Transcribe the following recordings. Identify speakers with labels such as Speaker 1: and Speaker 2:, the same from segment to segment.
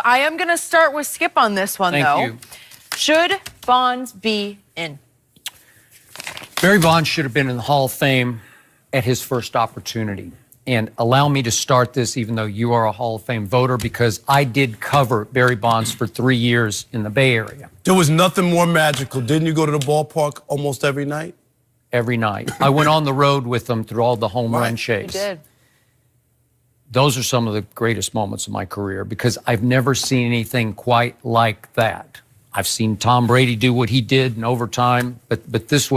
Speaker 1: I am going to start with Skip on this one, though.
Speaker 2: Thank you.
Speaker 1: Should Bonds be in?
Speaker 2: Barry Bonds should have been in the Hall of Fame at his first opportunity. And allow me to start this, even though you are a Hall of Fame voter, because I did cover Barry Bonds for 3 years in the Bay Area.
Speaker 3: There was nothing more magical. Didn't you go to the ballpark almost every night?
Speaker 2: Every night. I went on the road with them through all the home run
Speaker 1: You
Speaker 2: chase.
Speaker 1: did.
Speaker 2: Those are some of the greatest moments of my career because I've never seen anything quite like that. I've seen Tom Brady do what he did in overtime, but this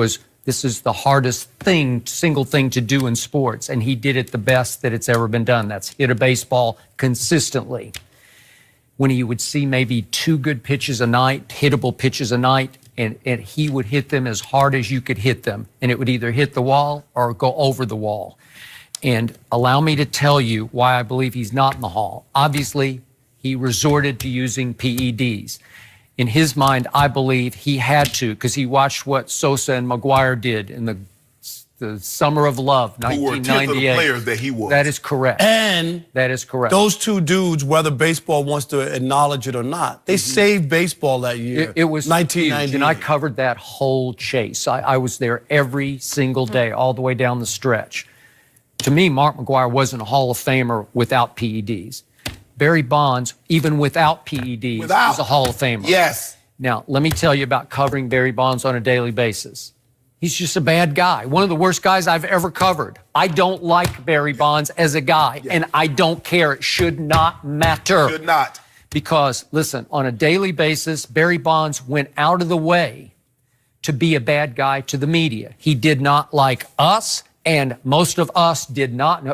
Speaker 2: is the hardest single thing to do in sports, and he did it the best that it's ever been done. That's hit a baseball consistently. When he would see maybe 2 good pitches a night, hittable pitches a night, and he would hit them as hard as you could hit them, and it would either hit the wall or go over the wall. And allow me to tell you why I believe he's not in the Hall. Obviously, he resorted to using PEDs. In his mind, I believe he had to because he watched what Sosa and McGuire did in the Summer of Love, 1998.
Speaker 4: Who were 10th of the players that he was.
Speaker 2: That is correct.
Speaker 3: And
Speaker 2: that is correct.
Speaker 3: Those 2 dudes, whether baseball wants to acknowledge it or not, they saved baseball that year.
Speaker 2: It was
Speaker 3: 1998.
Speaker 2: huge, and I covered that whole chase. I was there every single day, all the way down the stretch. To me, Mark McGuire wasn't a Hall of Famer without PEDs. Barry Bonds, even without PEDs, is a Hall of Famer.
Speaker 4: Yes.
Speaker 2: Now, let me tell you about covering Barry Bonds on a daily basis. He's just a bad guy. One of the worst guys I've ever covered. I don't like Barry Bonds as a guy, and I don't care. It should not matter.
Speaker 4: Should not.
Speaker 2: Because, listen, on a daily basis, Barry Bonds went out of the way to be a bad guy to the media. He did not like us, and most of us did not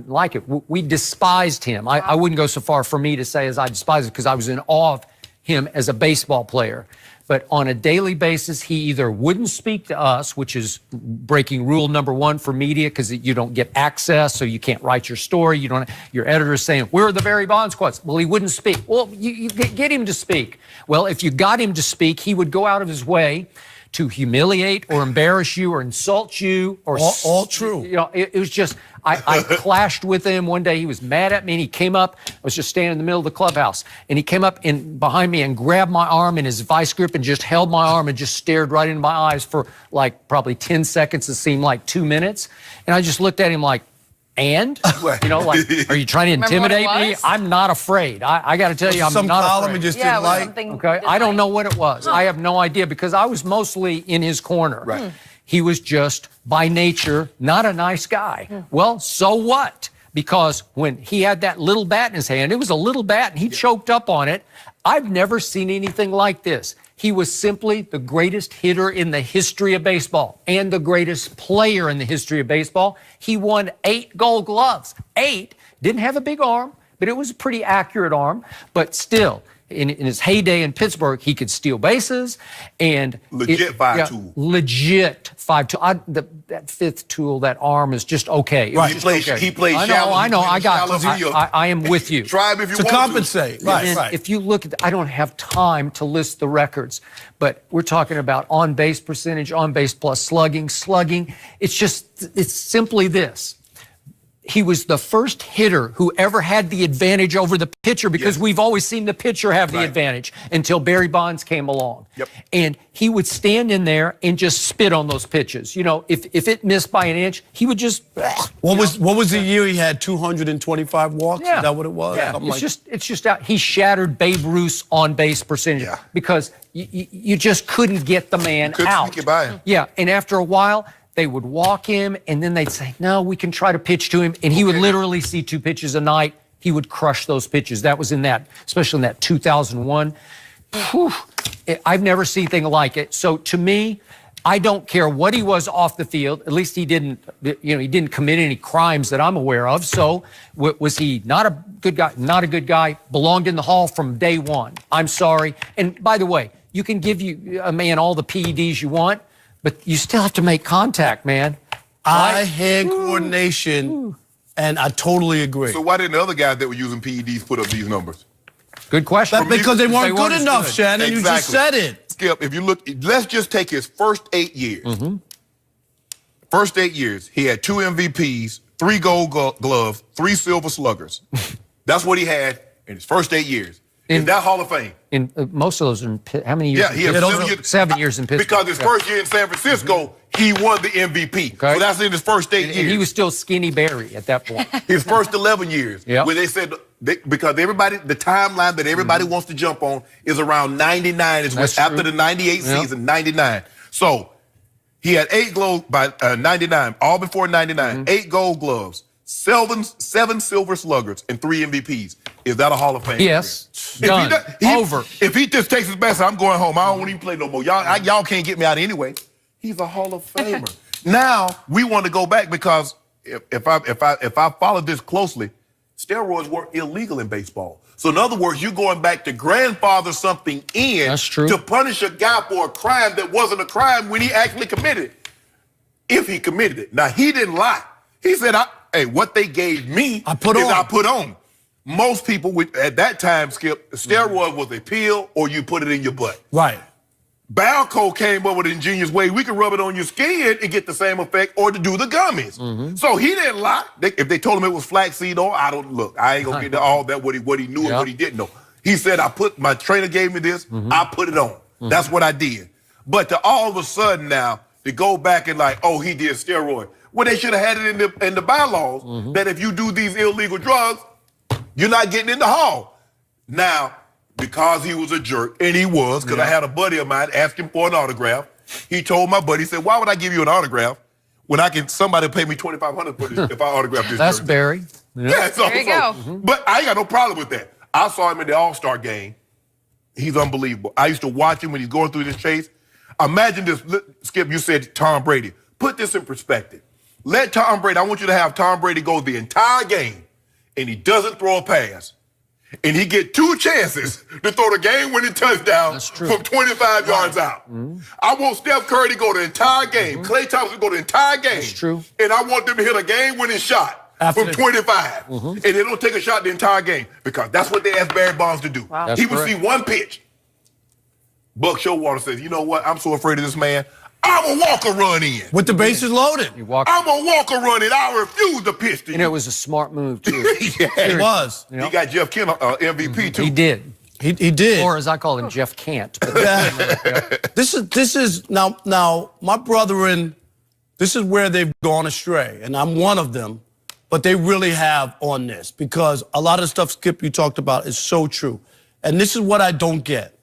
Speaker 2: like it. We despised him. I wouldn't go so far for me to say as I despised it because I was in awe of him as a baseball player. But on a daily basis, he either wouldn't speak to us, which is breaking rule number 1 for media because you don't get access, so you can't write your story. Your editor's saying, where are the Barry Bonds quotes? Well, he wouldn't speak. Well, you get him to speak. Well, if you got him to speak, he would go out of his way to humiliate or embarrass you or insult you. Or
Speaker 3: all true.
Speaker 2: You know, it was just, I clashed with him one day. He was mad at me, and he came up. I was just standing in the middle of the clubhouse, and he came up behind me and grabbed my arm in his vice grip and just held my arm and just stared right into my eyes for like probably 10 seconds. It seemed like 2 minutes. And I just looked at him like, and? You know, like, are you trying to intimidate me? I'm not afraid. I got to tell you, I'm
Speaker 3: some
Speaker 2: not
Speaker 3: column
Speaker 2: afraid.
Speaker 3: he just didn't like.
Speaker 2: Okay, I don't know what it was. I have no idea because I was mostly in his corner.
Speaker 4: Right.
Speaker 2: He was just, by nature, not a nice guy. Well, so what? Because when he had that little bat in his hand, it was a little bat, and he choked up on it. I've never seen anything like this. He was simply the greatest hitter in the history of baseball and the greatest player in the history of baseball. He won 8 Gold Gloves. 8. Didn't have a big arm, but it was a pretty accurate arm. But still, in his heyday in Pittsburgh, he could steal bases and
Speaker 4: legit 5-tool.
Speaker 2: Legit 5-tool. That 5th tool, that arm is just okay.
Speaker 4: Right. He played shallow.
Speaker 2: I know. I am with you.
Speaker 4: Try him if you want
Speaker 3: to compensate. Right.
Speaker 2: If you look at, I don't have time to list the records, but we're talking about on-base percentage, on-base plus slugging. It's simply this. He was the first hitter who ever had the advantage over the pitcher because we've always seen the pitcher have the advantage until Barry Bonds came along.
Speaker 4: Yep.
Speaker 2: And he would stand in there and just spit on those pitches. You know, if it missed by an inch, he would just...
Speaker 3: What was the year he had 225 walks?
Speaker 2: Yeah.
Speaker 3: Is that what it was?
Speaker 2: Yeah, it's just out. He shattered Babe Ruth's on-base percentage because you just couldn't get the man out.
Speaker 4: Sneak it by him.
Speaker 2: Yeah, and after a while... they would walk him, and then they'd say, no, we can try to pitch to him. And he would literally see 2 pitches a night. He would crush those pitches. That was especially in that 2001. Whew, I've never seen anything like it. So to me, I don't care what he was off the field. At least he didn't commit any crimes that I'm aware of. So was he not a good guy? Not a good guy. Belonged in the Hall from day one. I'm sorry. And by the way, you can give a man all the PEDs you want, but you still have to make contact, man.
Speaker 3: Eye-hand coordination, and I totally agree.
Speaker 4: So why didn't the other guys that were using PEDs put up these numbers?
Speaker 2: Good question.
Speaker 3: Because they weren't good enough, Shannon.
Speaker 4: Exactly.
Speaker 3: You just said it.
Speaker 4: Skip, if you look, let's just take his first 8 years. First 8 years, he had 2 MVPs, 3 Gold Gloves, 3 Silver Sluggers. That's what he had in his first 8 years. In that Hall of Fame.
Speaker 2: In most of those, how many years?
Speaker 4: Yeah, he had 7 years.
Speaker 2: 7 years in Pittsburgh.
Speaker 4: Because his first year in San Francisco, he won the MVP.
Speaker 2: Okay.
Speaker 4: So that's in his first 8 years.
Speaker 2: And he was still Skinny Barry at that point.
Speaker 4: His first 11 years.
Speaker 2: Yep.
Speaker 4: Where they said, because everybody, the timeline that everybody wants to jump on is around 99, is
Speaker 2: That's
Speaker 4: after
Speaker 2: true.
Speaker 4: the 98 season, 99. So he had 8 gold by 99, all before 99, 8 gold gloves, 7 silver sluggers, and 3 MVPs. Is that a Hall of Fame?
Speaker 2: Yes. Done. Over.
Speaker 4: If he just takes his best, I'm going home. I don't want to even play no more. Y'all can't get me out anyway. He's a Hall of Famer. Now we want to go back because if I follow this closely, steroids were illegal in baseball. So in other words, you're going back to grandfather something in
Speaker 2: That's true.
Speaker 4: to punish a guy for a crime that wasn't a crime when he actually committed it. If he committed it. Now he didn't lie. He said, "Hey, what they gave me I put on." Most people at that time, Skip, steroid was a pill or you put it in your butt.
Speaker 3: Right.
Speaker 4: Balco came up with an ingenious way. We can rub it on your skin and get the same effect or to do the gummies. So he didn't lie. If they told him it was flaxseed oil, I ain't going to get into all that, what he knew and what he didn't know. He said, my trainer gave me this, I put it on. That's what I did. But to all of a sudden now, to go back and like, oh, he did steroid. Well, they should have had it in the bylaws that if you do these illegal drugs, you're not getting in the hall. Now, because he was a jerk, and he was, because I had a buddy of mine ask him for an autograph. He told my buddy, he said, why would I give you an autograph when somebody pay me $2,500 for this if I autograph this
Speaker 2: That's
Speaker 4: jersey?
Speaker 2: Barry.
Speaker 4: Yeah,
Speaker 1: There you go.
Speaker 4: But I ain't got no problem with that. I saw him in the All-Star game. He's unbelievable. I used to watch him when he's going through this chase. Imagine this, Skip, you said Tom Brady. Put this in perspective. Let Tom Brady, I want you to have Tom Brady go the entire game, and he doesn't throw a pass. And he get 2 chances to throw the game-winning touchdown from 25 yards out. I want Steph Curry to go the entire game. Klay Thompson to go the entire game.
Speaker 2: That's true.
Speaker 4: And I want them to hit a game-winning shot from 25. And they don't take a shot the entire game because that's what they asked Barry Bonds to do.
Speaker 1: Wow.
Speaker 4: He would see one pitch. Buck Showalter says, you know what? I'm so afraid of this man. I'm a walk or run in.
Speaker 3: With the bases loaded.
Speaker 4: I'm a walk or run in. I refuse to pitch to you.
Speaker 2: And it was a smart move, too.
Speaker 3: It was.
Speaker 4: He got Jeff Kent MVP, too.
Speaker 2: He did.
Speaker 3: He did.
Speaker 2: Or as I call him, Jeff Can't.
Speaker 3: This is now my brethren, this is where they've gone astray, and I'm one of them, but they really have on this because a lot of the stuff, Skip, you talked about is so true. And this is what I don't get.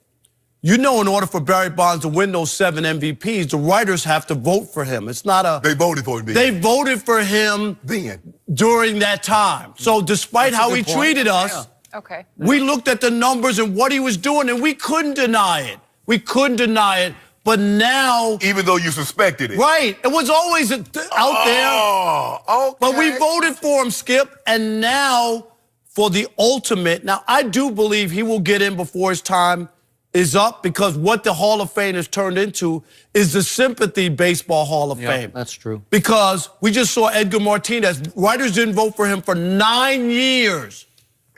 Speaker 3: You know, in order for Barry Bonds to win those 7 MVPs, the writers have to vote for him. It's not a...
Speaker 4: They voted for him.
Speaker 3: They voted for him during that time. So despite how he treated us,
Speaker 1: Okay.
Speaker 3: we looked at the numbers and what he was doing, and we couldn't deny it. We couldn't deny it. But now...
Speaker 4: Even though you suspected it.
Speaker 3: Right. It was always out there.
Speaker 4: Oh, okay.
Speaker 3: But we voted for him, Skip, and now for the ultimate. Now, I do believe he will get in before his time is up because what the Hall of Fame has turned into is the Sympathy Baseball Hall of Fame.
Speaker 2: That's true.
Speaker 3: Because we just saw Edgar Martinez. Writers didn't vote for him for 9 years.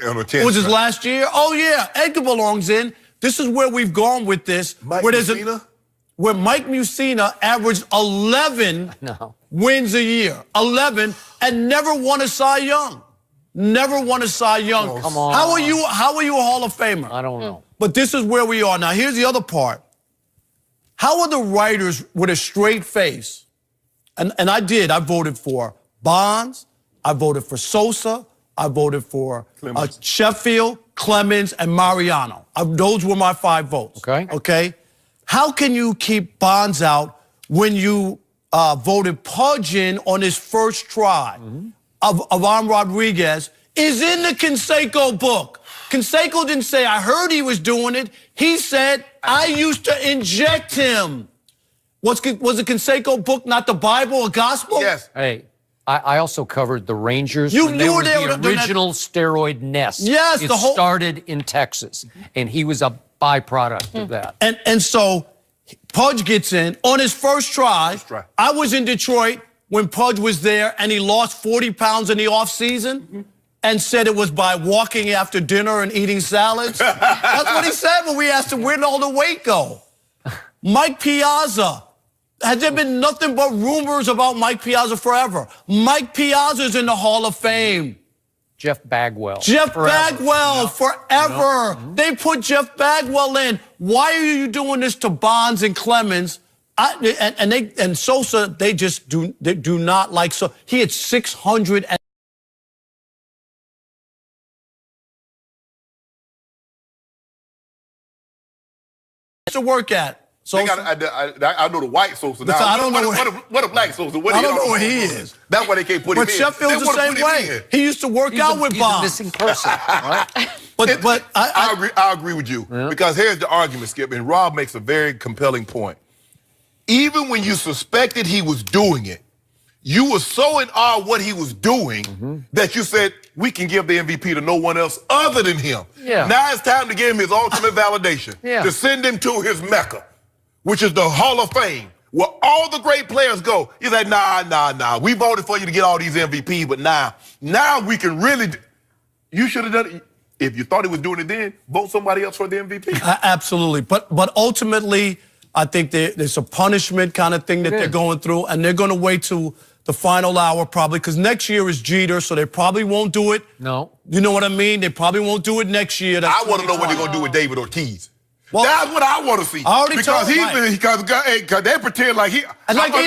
Speaker 4: On a
Speaker 3: It was his last year? Oh, yeah. Edgar belongs in. This is where we've gone with this.
Speaker 4: Mike
Speaker 3: where
Speaker 4: Mussina?
Speaker 3: where Mike Mussina averaged 11 wins a year. 11, and never won a Cy Young. Never won a Cy Young.
Speaker 2: Oh, come on.
Speaker 3: How are you a Hall of Famer?
Speaker 2: I don't know.
Speaker 3: But this is where we are. Now, here's the other part. How are the writers with a straight face? And I voted for Bonds. I voted for Sosa. I voted for Sheffield, Clemens, and Mariano. Those were my 5 votes. Okay? How can you keep Bonds out when you voted Pudge in on his first try? Ivan Rodriguez is in the Canseco book. Canseco didn't say, I heard he was doing it. He said, I used to inject him. Was the Canseco book not the Bible or gospel?
Speaker 4: Yes.
Speaker 2: Hey, I also covered the Rangers.
Speaker 3: You
Speaker 2: when
Speaker 3: knew
Speaker 2: were
Speaker 3: they were
Speaker 2: the original steroid nest.
Speaker 3: Yes,
Speaker 2: it
Speaker 3: the whole
Speaker 2: started in Texas, and he was a byproduct of that.
Speaker 3: And so Pudge gets in on his first try. I was in Detroit when Pudge was there, and he lost 40 pounds in the offseason. And said it was by walking after dinner and eating salads. That's what he said when we asked him, where'd all the weight go? Mike Piazza. Has there been nothing but rumors about Mike Piazza forever? Mike Piazza's in the Hall of Fame.
Speaker 2: Jeff Bagwell.
Speaker 3: Jeff
Speaker 2: Forever.
Speaker 3: Bagwell, forever. They put Jeff Bagwell in. Why are you doing this to Bonds and Clemens? And Sosa, they do not like. So he had 600 to work at. Sosa?
Speaker 4: I know the white Sosa. Now,
Speaker 3: I don't know
Speaker 4: what a black Sosa.
Speaker 3: I don't know where he is.
Speaker 4: That's why they can't put him in.
Speaker 3: But Sheffield's the same way. He used to work out with Bonds.
Speaker 2: He's a missing person, right?
Speaker 3: But
Speaker 4: I agree with you because here's the argument, Skip, and Rob makes a very compelling point. Even when you suspected he was doing it, you were so in awe of what he was doing that you said, we can give the MVP to no one else other than him.
Speaker 2: Yeah.
Speaker 4: Now it's time to give him his ultimate validation, to send him to his Mecca, which is the Hall of Fame, where all the great players go. He's like, nah. We voted for you to get all these MVPs, but now we can really, you should have done it. If you thought he was doing it then, vote somebody else for the MVP.
Speaker 3: Absolutely. But ultimately, I think there's a punishment kind of thing that they're going through, and they're going to wait till the final hour probably, because next year is Jeter, so they probably won't do it.
Speaker 2: No.
Speaker 3: You know what I mean? They probably won't do it next year.
Speaker 4: I want to know what they're going to do with David Ortiz. Well, that's what I want to see.
Speaker 3: I already told him,
Speaker 4: because they pretend like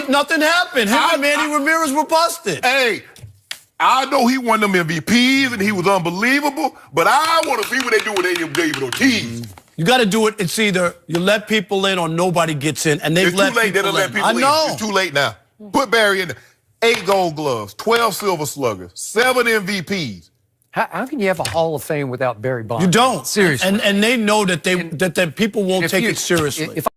Speaker 3: nothing happened. Him and Manny Ramirez were busted.
Speaker 4: Hey, I know he won them MVPs and he was unbelievable, but I want to see what they do with David Ortiz.
Speaker 3: You got to do it. It's either you let people in or nobody gets in, and they've let people in. I know.
Speaker 4: It's too late now. Put Barry in there. 8 Gold Gloves, 12 Silver Sluggers, 7 MVPs.
Speaker 2: How can you have a Hall of Fame without Barry Bonds?
Speaker 3: You don't.
Speaker 2: Seriously.
Speaker 3: And they know that that people won't take it seriously.